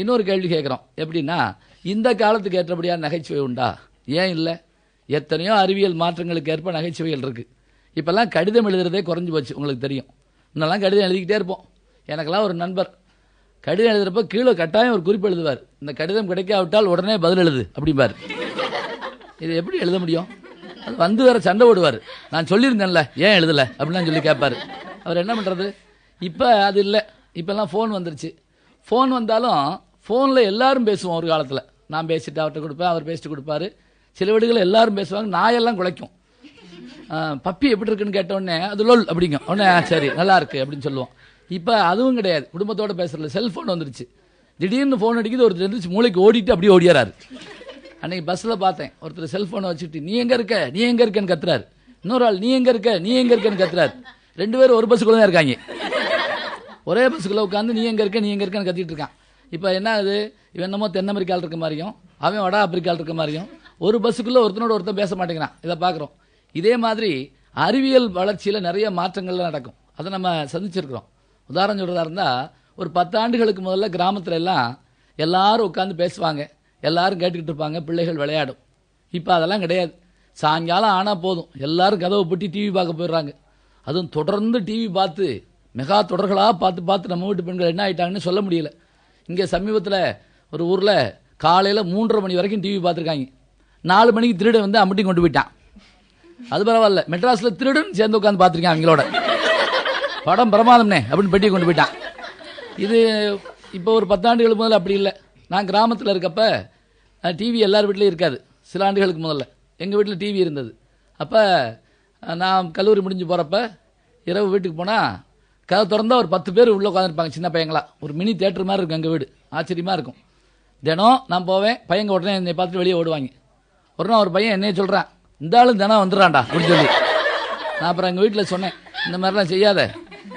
இன்னொரு கேள்வி கேட்குறோம். எப்படின்னா, இந்த காலத்துக்கு ஏற்றபடியான நகைச்சுவை உண்டா? ஏன் இல்லை? எத்தனையோ அறிவியல் மாற்றங்களுக்கு ஏற்ப நகைச்சுவைகள் இருக்குது. இப்போல்லாம் கடிதம் எழுதுறதே குறைஞ்சி போச்சு. உங்களுக்கு தெரியும், இன்னெல்லாம் கடிதம் எழுதிக்கிட்டே இருப்போம். எனக்கெல்லாம் ஒரு நண்பர் கடிதம் எழுதுகிறப்ப கீழே கட்டாயம் ஒரு குறிப்பு எழுதுவார். இந்த கடிதம் கிடைக்காவிட்டால் உடனே பதில் எழுது அப்படிம்பார். இது எப்படி எழுத முடியும்? அது வந்து வேற சண்டை போடுவார். நான் சொல்லியிருந்தேன்ல, ஏன் எழுதலை அப்படின்லாம் சொல்லி கேட்பார். அவர் என்ன பண்ணுறது? இப்போ அது இல்லை. இப்போல்லாம் ஃபோன் வந்துருச்சு. ஃபோன் வந்தாலும் ஃபோனில் எல்லாரும் பேசுவோம். ஒரு காலத்தில் நான் பேசிட்டு அவர்கிட்ட கொடுப்பேன், அவர் பேசிட்டு கொடுப்பாரு. சில வீடுகளில் எல்லாரும் பேசுவாங்க, நாயெல்லாம் குலைக்கும். பப்பி எப்படி இருக்குன்னு கேட்டோடனே அது லொல் அப்படிங்க, உடனே சரி நல்லா இருக்கு அப்படின்னு சொல்லுவோம். இப்போ அதுவும் கிடையாது. குடும்பத்தோடு பேசுறதுல செல்ஃபோன் வந்துருச்சு. திடீர்னு ஃபோன் அடிக்குது, ஒருத்தர் எழுந்திரிச்சு மூளைக்கு ஓடிட்டு அப்படியே ஓடியாராரு. அன்னைக்கு பஸ்ஸில் பார்த்தேன், ஒருத்தர் செல்ஃபோனை வச்சுட்டு நீ எங்கே இருக்க நீ எங்கே இருக்கன்னு கத்துறாரு. இன்னொரு ஆள் நீ எங்கே இருக்க நீ எங்கே இருக்கன்னு கத்துறாரு. ரெண்டு பேரும் ஒரு பஸ்ஸுக்குள்ள தான் இருக்காங்க. ஒரே பஸ்ஸுக்குள்ள உட்காந்து நீ எங்கே இருக்க நீ எங்கே இருக்கன்னு கத்திட்டு இருக்கான். இப்போ என்ன ஆகுது? இவன் என்னமோ தென் அமெரிக்காவில் இருக்க மாதிரியும் அவன் வட ஆப்பிரிக்காவில் இருக்க மாதிரியும் ஒரு பஸ்ஸுக்குள்ளே ஒருத்தனோட ஒருத்தன் பேச மாட்டேங்கிறான். இதை பார்க்குறோம். இதே மாதிரி அறிவியல் வளர்ச்சியில் நிறைய மாற்றங்கள்லாம் நடக்கும். அதை நம்ம சந்திச்சிருக்கிறோம். உதாரணம் சொல்கிறதா இருந்தால், ஒரு 10 ஆண்டுகளுக்கு முதல்ல கிராமத்தில் எல்லாம் எல்லாரும் உட்காந்து பேசுவாங்க, எல்லாரும் கேட்டுக்கிட்டு இருப்பாங்க, பிள்ளைகள் விளையாடும். இப்போ அதெல்லாம் கிடையாது. சாயங்காலம் ஆனால் போதும் எல்லாரும் கதவை பூட்டி டிவி பார்க்க போயிடுறாங்க. அதுவும் தொடர்ந்து டிவி பார்த்து மெகா தொடர்களாக பார்த்து பார்த்து நம்ம வீட்டு பெண்கள் என்ன ஆகிட்டாங்கன்னு சொல்ல முடியல. இங்கே சமீபத்தில் ஒரு ஊரில் காலையில் 3:30 மணி வரைக்கும் டிவி பார்த்துருக்காங்க. 4 மணிக்கு திருடன் வந்து அம்பட்டி கொண்டு போயிட்டான். அது பரவாயில்ல, மெட்ராஸில் திருடன் சேர்ந்து உட்காந்து பார்த்துருக்கேன். அவங்களோட படம் பிரமாதம்னே அப்படின்னு பெட்டியை கொண்டு போயிட்டான். இது இப்போ ஒரு 10 ஆண்டுகளுக்கு முதல்ல அப்படி இல்லை. நான் கிராமத்தில் இருக்கப்ப டிவி எல்லார் வீட்லேயும் இருக்காது. சில ஆண்டுகளுக்கு முதல்ல எங்கள் வீட்டில் டிவி இருந்தது. அப்போ நான் கல்லூரி முடிஞ்சு போகிறப்ப இரவு வீட்டுக்கு போனால் கதை திறந்தால் ஒரு 10 பேர் உள்ளே உட்காந்துருப்பாங்க, சின்ன பையங்களா. ஒரு மினி தேட்டர் மாதிரி இருக்கும் எங்கள் வீடு. ஆச்சரியமாக இருக்கும். தினம் நான் போவேன், பையங்க உடனே என்னை பார்த்துட்டு வெளியே ஓடுவாங்க. ஒரு நாள் ஒரு பையன் என்னைய சொல்கிறான், இந்த ஆளும் தினம் வந்துடுறான்டா அப்படின்னு சொல்லி. நான் அப்புறம் எங்கள் வீட்டில் சொன்னேன், இந்த மாதிரிலாம் செய்யாத,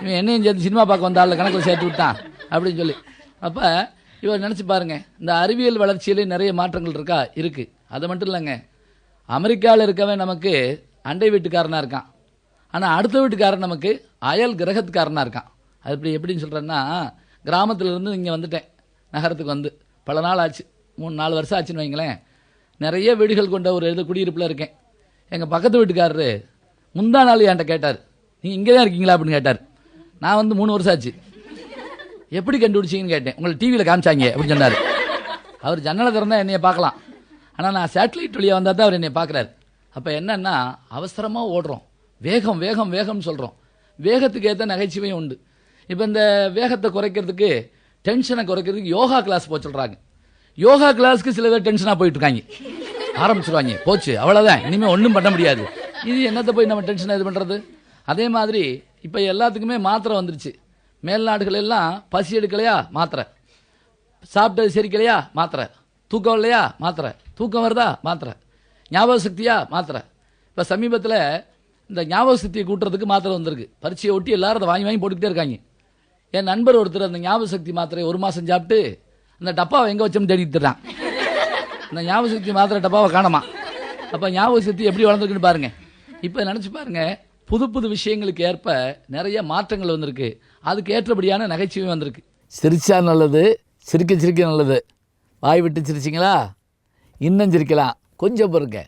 இவன் என்னையும் சேர்த்து சினிமா பார்க்க வந்த ஆளில் கணக்கில் சேர்த்து விட்டான் அப்படின்னு சொல்லி. அப்போ இவர் நினச்சி பாருங்கள், இந்த அறிவியல் வளர்ச்சியிலே நிறைய மாற்றங்கள் இருக்கா? இருக்குது. அது மட்டும் இல்லைங்க, அமெரிக்காவில் இருக்கவன் நமக்கு அண்டை வீட்டுக்காரனாக இருக்கான். ஆனால் அடுத்த வீட்டுக்காரன் நமக்கு அயல் கிரகத்துக்காரனாக இருக்கான். அது இப்படி எப்படின்னு சொல்கிறேன்னா, கிராமத்திலேருந்து இங்கே வந்துட்டேன், நகரத்துக்கு வந்து பல நாள் ஆச்சு, 3-4 வருஷம் ஆச்சுன்னு வைங்களேன். நிறைய வீடுகள் கொண்ட ஒரு குடியிருப்பில் இருக்கேன். எங்கள் பக்கத்து வீட்டுக்காரரு முந்தா நாள் என்கிட்ட கேட்டார், நீங்கள் இங்கே தான் இருக்கீங்களா அப்படின்னு கேட்டார். நான் வந்து 3 வருஷம் ஆச்சு. எப்படி கண்டுபிடிச்சிங்கன்னு கேட்டேன். உங்களை டிவியில் காமிச்சாங்க அப்படின்னு சொன்னார். அவர் ஜன்னலை திறந்தால் என்னையை பார்க்கலாம், ஆனால் நான் சேட்டலைட் வழியாக வந்தால் தான் அவர் என்னை பார்க்குறாரு. அப்போ என்னன்னா, அவசரமாக ஓடுறோம், வேகம் வேகம் வேகம்னு சொல்கிறோம். வேகத்துக்கு ஏற்ற நகைச்சுவையும் உண்டு. இப்போ இந்த வேகத்தை குறைக்கிறதுக்கு, டென்ஷனை குறைக்கிறதுக்கு யோகா கிளாஸ் போக சொல்கிறாங்க. யோகா கிளாஸ்க்கு சில பேர் டென்ஷனாக போயிட்டு இருக்காங்க. ஆரம்பிச்சிருவாங்க, போச்சு அவ்வளோதான், இனிமேல் ஒன்றும் பண்ண முடியாது. இது என்னத்தை போய் நம்ம டென்ஷனை இது பண்ணுறது? அதே மாதிரி இப்போ எல்லாத்துக்குமே மாத்திரை வந்துருச்சு. மேல்நாடுகள் எல்லாம் பசி எடுக்கலையா மாத்திரை, சாப்பிட்டது செரிக்கலையா மாத்திரை, தூக்கம் இல்லையா மாத்திரை, தூக்கம் வருதா மாத்திரை, ஞாபக சக்தியா மாத்திரை. இப்போ சமீபத்தில் இந்த ஞாபக சக்தியை கூட்டுறதுக்கு மாத்திரை வந்திருக்கு. பரீட்சையை ஒட்டி எல்லாரும் அதை வாங்கி வாங்கி போட்டுக்கிட்டே இருக்காங்க. என் நண்பர் ஒருத்தர் அந்த ஞாபக சக்தி மாத்திரை 1 மாதம் சாப்பிட்டு அந்த டப்பாவை எங்கே வச்சோம்னு தேடிட்டு இருக்கான். இந்த ஞாபக சக்தி மாத்திரை டப்பாவை காணமா. அப்போ ஞாபக சக்தி எப்படி வளர்ந்துருக்குன்னு பாருங்க. இப்போ நினச்சி பாருங்க, புது புது விஷயங்களுக்கு ஏற்ப நிறைய மாற்றங்கள் வந்திருக்கு. அதுக்கு ஏற்றபடியான நகைச்சுவை வந்திருக்கு. சிரிச்சா நல்லது, சிரிக்க சிரிக்க நல்லது. வாய் விட்டு சிரிச்சிங்களா? இன்னும் சிரிக்கலாம், கொஞ்சம் பொறுங்க.